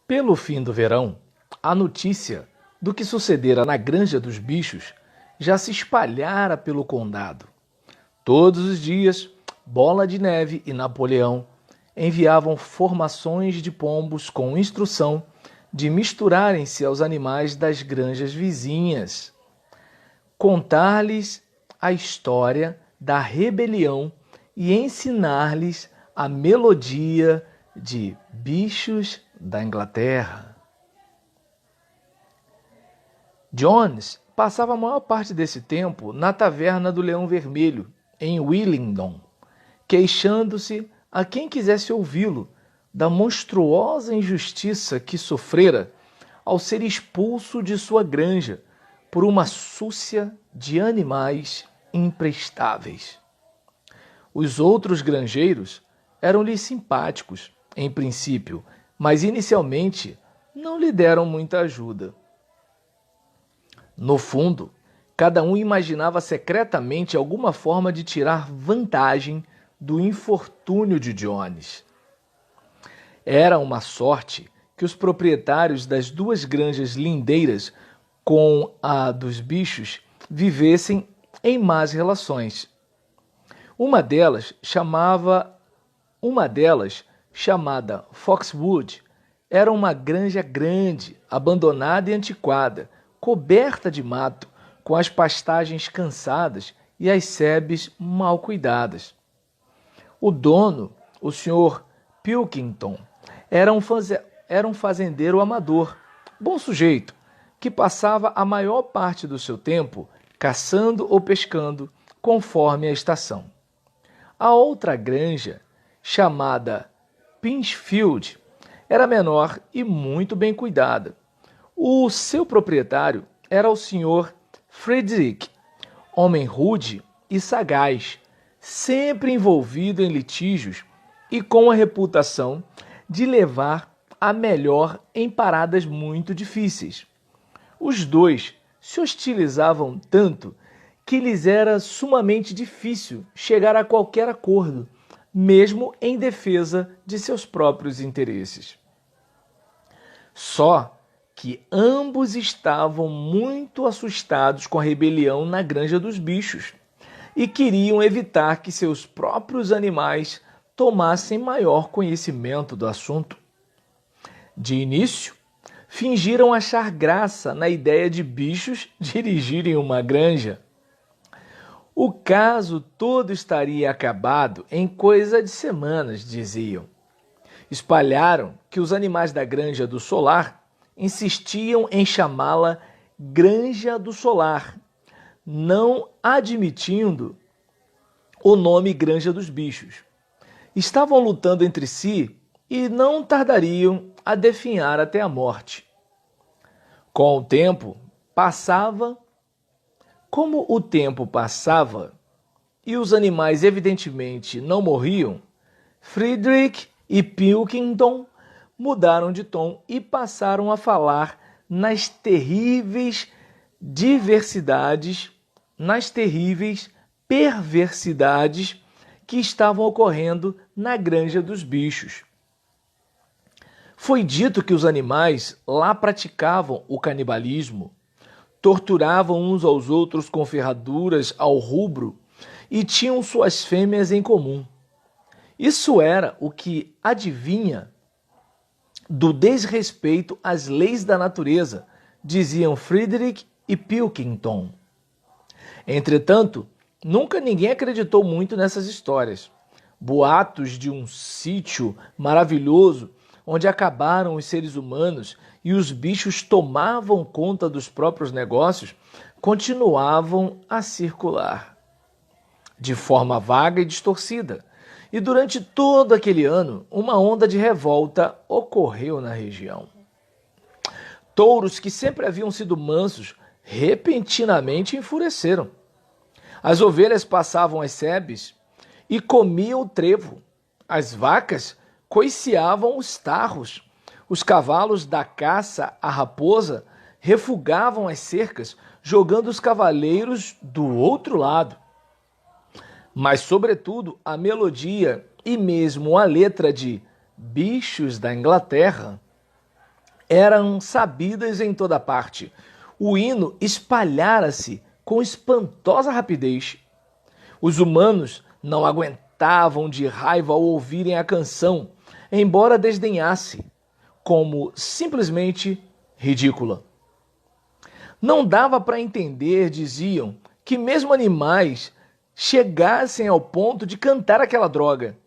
Pelo fim do verão, a notícia do que sucedera na Granja dos Bichos já se espalhara pelo condado. Todos os dias, Bola de Neve e Napoleão enviavam formações de pombos com instrução de misturarem-se aos animais das granjas vizinhas, contar-lhes a história da rebelião e ensinar-lhes a melodia de Bichos da Inglaterra. Jones passava a maior parte desse tempo na taverna do Leão Vermelho, em Willingdon, queixando-se a quem quisesse ouvi-lo da monstruosa injustiça que sofrera ao ser expulso de sua granja por uma súcia de animais imprestáveis. Os outros granjeiros eram-lhe simpáticos, em princípio, mas inicialmente não lhe deram muita ajuda. No fundo, cada um imaginava secretamente alguma forma de tirar vantagem do infortúnio de Jones. Era uma sorte que os proprietários das duas granjas lindeiras com a dos bichos vivessem em más relações. Uma delas, chamada Foxwood, era uma granja grande, abandonada e antiquada, coberta de mato, com as pastagens cansadas e as sebes mal cuidadas. O dono, o Sr. Pilkington, era um fazendeiro amador, bom sujeito, que passava a maior parte do seu tempo caçando ou pescando, conforme a estação. A outra granja, chamada Pinchfield, era menor e muito bem cuidada. O seu proprietário era o Sr. Frederick, homem rude e sagaz, sempre envolvido em litígios e com a reputação de levar a melhor em paradas muito difíceis. Os dois se hostilizavam tanto que lhes era sumamente difícil chegar a qualquer acordo, mesmo em defesa de seus próprios interesses. Só que ambos estavam muito assustados com a rebelião na Granja dos Bichos e queriam evitar que seus próprios animais tomassem maior conhecimento do assunto. De início, fingiram achar graça na ideia de bichos dirigirem uma granja. O caso todo estaria acabado em coisa de semanas, diziam. Espalharam que os animais da Granja do Solar insistiam em chamá-la Granja do Solar, não admitindo o nome Granja dos Bichos. Estavam lutando entre si e não tardariam a definhar até a morte. Como o tempo passava e os animais evidentemente não morriam, Frederick e Pilkington mudaram de tom e passaram a falar nas terríveis perversidades que estavam ocorrendo na Granja dos Bichos. Foi dito que os animais lá praticavam o canibalismo, torturavam uns aos outros com ferraduras ao rubro e tinham suas fêmeas em comum. Isso era o que adivinha do desrespeito às leis da natureza, diziam Frederick e Pilkington. Entretanto, nunca ninguém acreditou muito nessas histórias. Boatos de um sítio maravilhoso onde acabaram os seres humanos e os bichos tomavam conta dos próprios negócios continuavam a circular de forma vaga e distorcida. E durante todo aquele ano, uma onda de revolta ocorreu na região. Touros que sempre haviam sido mansos, repentinamente enfureceram. As ovelhas passavam as sebes e comiam o trevo. As vacas coiciavam os tarros. Os cavalos da caça à raposa refugavam as cercas, jogando os cavaleiros do outro lado. Mas, sobretudo, a melodia e mesmo a letra de Bichos da Inglaterra eram sabidas em toda parte. O hino espalhara-se com espantosa rapidez. Os humanos não aguentavam de raiva ao ouvirem a canção, embora desdenhasse, como simplesmente ridícula. Não dava para entender, diziam, que mesmo animais chegassem ao ponto de cantar aquela droga.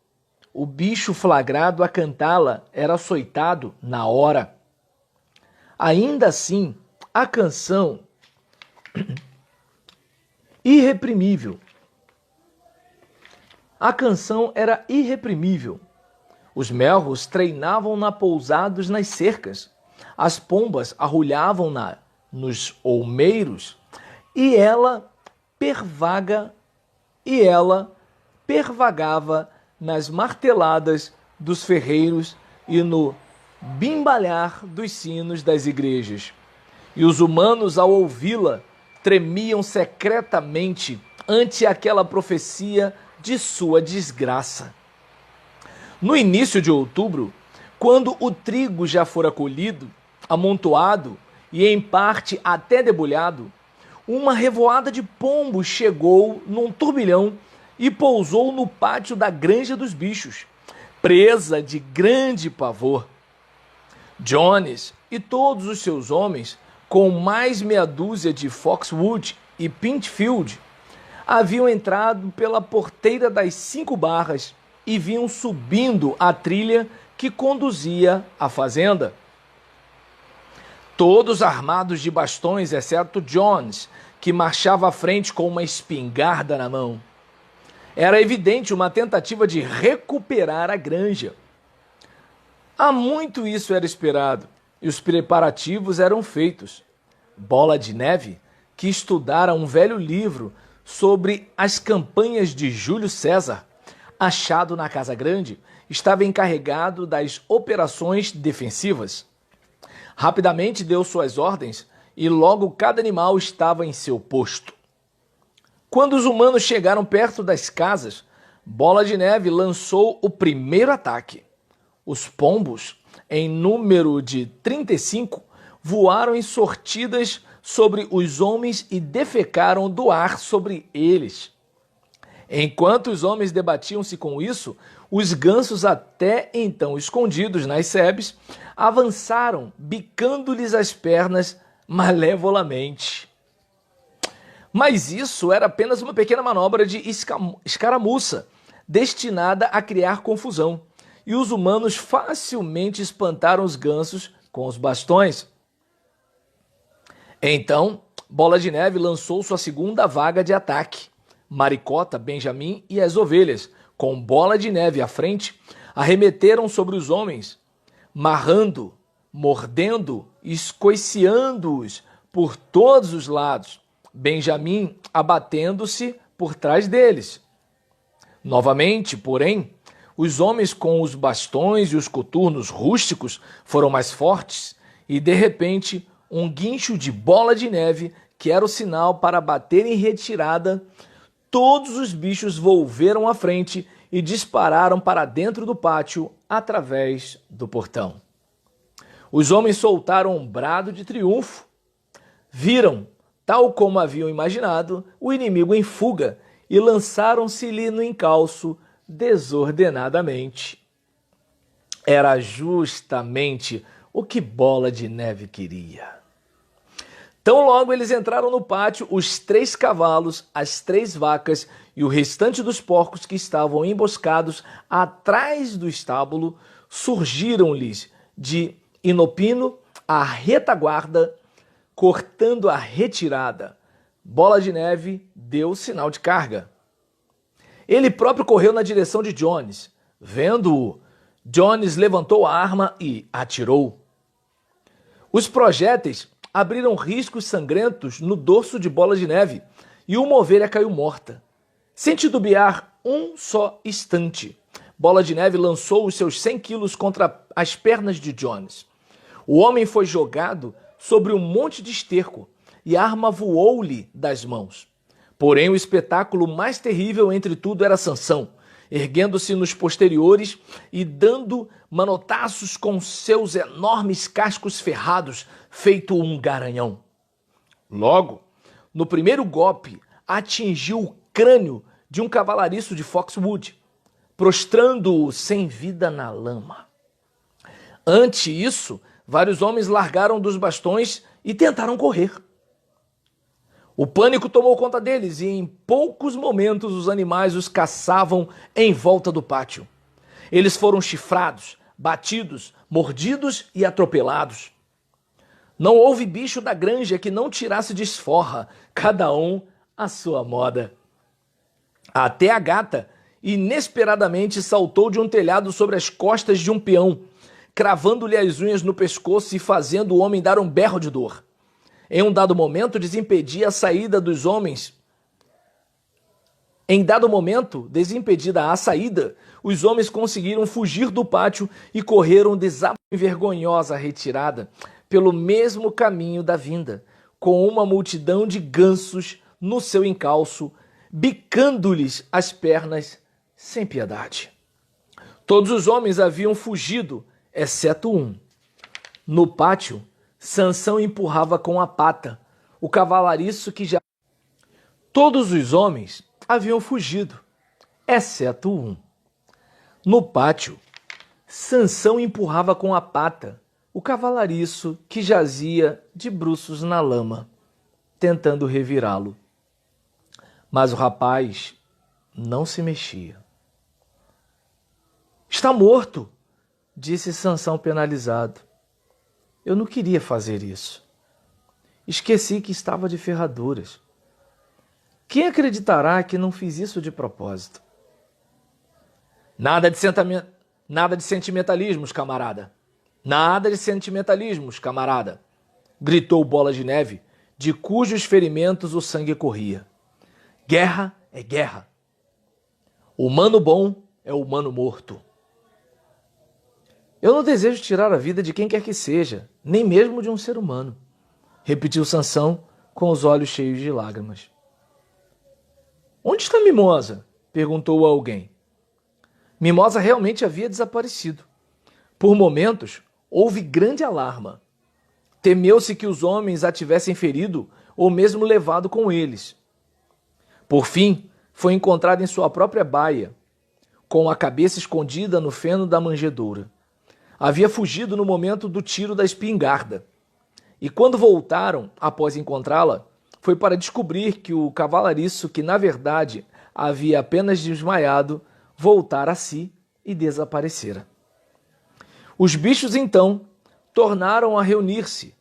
O bicho flagrado a cantá-la era açoitado na hora. Ainda assim, a canção irreprimível. A canção era irreprimível. Os melros treinavam-na pousados nas cercas. As pombas arrulhavam-na nos olmeiros e ela pervagava nas marteladas dos ferreiros e no bimbalhar dos sinos das igrejas. E os humanos, ao ouvi-la, tremiam secretamente ante aquela profecia de sua desgraça. No início de outubro, quando o trigo já fora colhido, amontoado e em parte até debulhado, uma revoada de pombos chegou num turbilhão e pousou no pátio da Granja dos Bichos, presa de grande pavor. Jones e todos os seus homens, com mais meia dúzia de Foxwood e Pintfield, haviam entrado pela porteira das 5 barras e vinham subindo a trilha que conduzia à fazenda. Todos armados de bastões, exceto Jones, que marchava à frente com uma espingarda na mão. Era evidente uma tentativa de recuperar a granja. Há muito isso era esperado, e os preparativos eram feitos. Bola de Neve, que estudara um velho livro sobre as campanhas de Júlio César, achado na Casa Grande, estava encarregado das operações defensivas. Rapidamente deu suas ordens e logo cada animal estava em seu posto. Quando os humanos chegaram perto das casas, Bola de Neve lançou o primeiro ataque. Os pombos, em número de 35, voaram em sortidas sobre os homens e defecaram do ar sobre eles. Enquanto os homens debatiam-se com isso, os gansos, até então escondidos nas sebes, avançaram, bicando-lhes as pernas malevolamente. Mas isso era apenas uma pequena manobra de escaramuça, destinada a criar confusão, e os humanos facilmente espantaram os gansos com os bastões. Então, Bola de Neve lançou sua segunda vaga de ataque. Maricota, Benjamin e as ovelhas, com Bola de Neve à frente, arremeteram sobre os homens, marrando, mordendo e escoiciando-os por todos os lados, Benjamin abatendo-se por trás deles. Novamente, porém, os homens com os bastões e os coturnos rústicos foram mais fortes e, de repente, um guincho de Bola de Neve, que era o sinal para bater em retirada, todos os bichos volveram à frente e dispararam para dentro do pátio através do portão. Os homens soltaram um brado de triunfo. Viram, tal como haviam imaginado, o inimigo em fuga e lançaram-se-lhe no encalço desordenadamente. Era justamente o que Bola de Neve queria. Tão logo eles entraram no pátio, os 3 cavalos, as 3 vacas e o restante dos porcos que estavam emboscados atrás do estábulo surgiram-lhes de inopino a retaguarda, cortando a retirada. Bola de Neve deu sinal de carga. Ele próprio correu na direção de Jones. Vendo-o, Jones levantou a arma e atirou. Os projéteis abriram riscos sangrentos no dorso de Bola de Neve e uma ovelha caiu morta. Sem titubear um só instante, Bola de Neve lançou os seus 100 quilos contra as pernas de Jones. O homem foi jogado sobre um monte de esterco e a arma voou-lhe das mãos. Porém, o espetáculo mais terrível entre tudo era Sansão, erguendo-se nos posteriores e dando manotaços com seus enormes cascos ferrados, feito um garanhão. Logo, no primeiro golpe, atingiu o crânio de um cavalariço de Foxwood, prostrando-o sem vida na lama. Ante isso, vários homens largaram dos bastões e tentaram correr. O pânico tomou conta deles e em poucos momentos os animais os caçavam em volta do pátio. Eles foram chifrados, batidos, mordidos e atropelados. Não houve bicho da granja que não tirasse desforra, cada um à sua moda. Até a gata inesperadamente saltou de um telhado sobre as costas de um peão, cravando-lhe as unhas no pescoço e fazendo o homem dar um berro de dor. Em um dado momento, desimpedida a saída, os homens conseguiram fugir do pátio e correram vergonhosa retirada pelo mesmo caminho da vinda, com uma multidão de gansos no seu encalço, bicando-lhes as pernas sem piedade. Todos os homens haviam fugido, exceto um. No pátio, Sansão empurrava com a pata o cavalariço que já... Todos os homens haviam fugido, exceto um. No pátio, Sansão empurrava com a pata o cavalariço que jazia de bruços na lama, tentando revirá-lo. Mas o rapaz não se mexia. Está morto, disse Sansão penalizado. Eu não queria fazer isso. Esqueci que estava de ferraduras. Quem acreditará que não fiz isso de propósito? Nada de sentimentalismos, camarada. Nada de sentimentalismos, camarada, gritou Bola de Neve, de cujos ferimentos o sangue corria. Guerra é guerra. Humano bom é humano morto. Eu não desejo tirar a vida de quem quer que seja, nem mesmo de um ser humano, repetiu Sansão com os olhos cheios de lágrimas. Onde está Mimosa? Perguntou alguém. Mimosa realmente havia desaparecido. Por momentos, houve grande alarma. Temeu-se que os homens a tivessem ferido ou mesmo levado com eles. Por fim, foi encontrada em sua própria baia, com a cabeça escondida no feno da manjedoura. Havia fugido no momento do tiro da espingarda. E quando voltaram, após encontrá-la, foi para descobrir que o cavalariço, que na verdade havia apenas desmaiado, voltara a si e desaparecera. Os bichos, então, tornaram a reunir-se,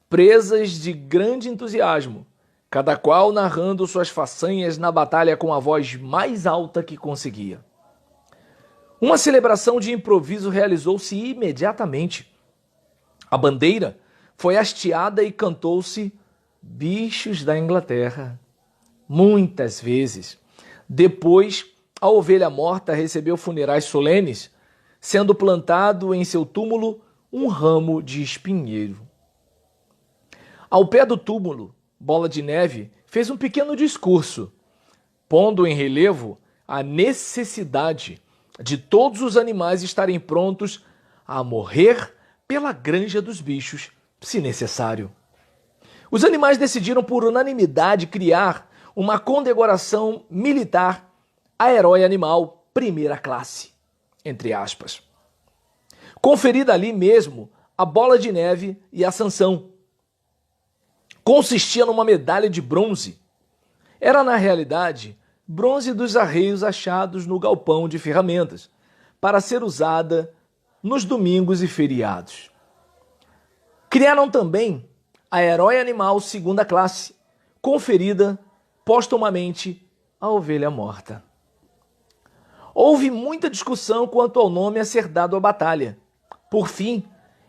presas de grande entusiasmo, cada qual narrando suas façanhas na batalha com a voz mais alta que conseguia. Uma celebração de improviso realizou-se imediatamente. A bandeira foi hasteada e cantou-se Bichos da Inglaterra. Muitas vezes. Depois, a ovelha morta recebeu funerais solenes, sendo plantado em seu túmulo um ramo de espinheiro. Ao pé do túmulo, Bola de Neve fez um pequeno discurso, pondo em relevo a necessidade de todos os animais estarem prontos a morrer pela granja dos bichos, se necessário. Os animais decidiram por unanimidade criar uma condecoração militar a herói animal primeira classe, entre aspas, conferida ali mesmo a Bola de Neve e a Sansão. Consistia numa medalha de bronze. Era, na realidade, bronze dos arreios achados no galpão de ferramentas, para ser usada nos domingos e feriados. Criaram também a herói animal segunda classe, conferida póstumamente à ovelha morta. Houve muita discussão quanto ao nome a ser dado à batalha. Por fim,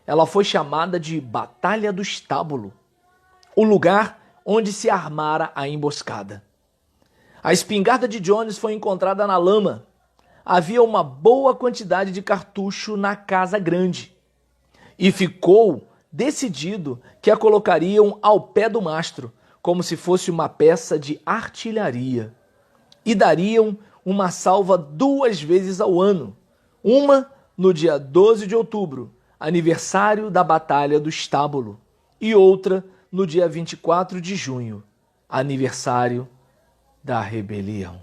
ela foi chamada de Batalha do Estábulo, o lugar onde se armara a emboscada. A espingarda de Jones foi encontrada na lama. Havia uma boa quantidade de cartucho na casa grande. E ficou decidido que a colocariam ao pé do mastro, como se fosse uma peça de artilharia. E dariam uma salva 2 vezes ao ano. Uma no dia 12 de outubro, aniversário da Batalha do Estábulo, e outra no dia 24 de junho, aniversário da rebelião.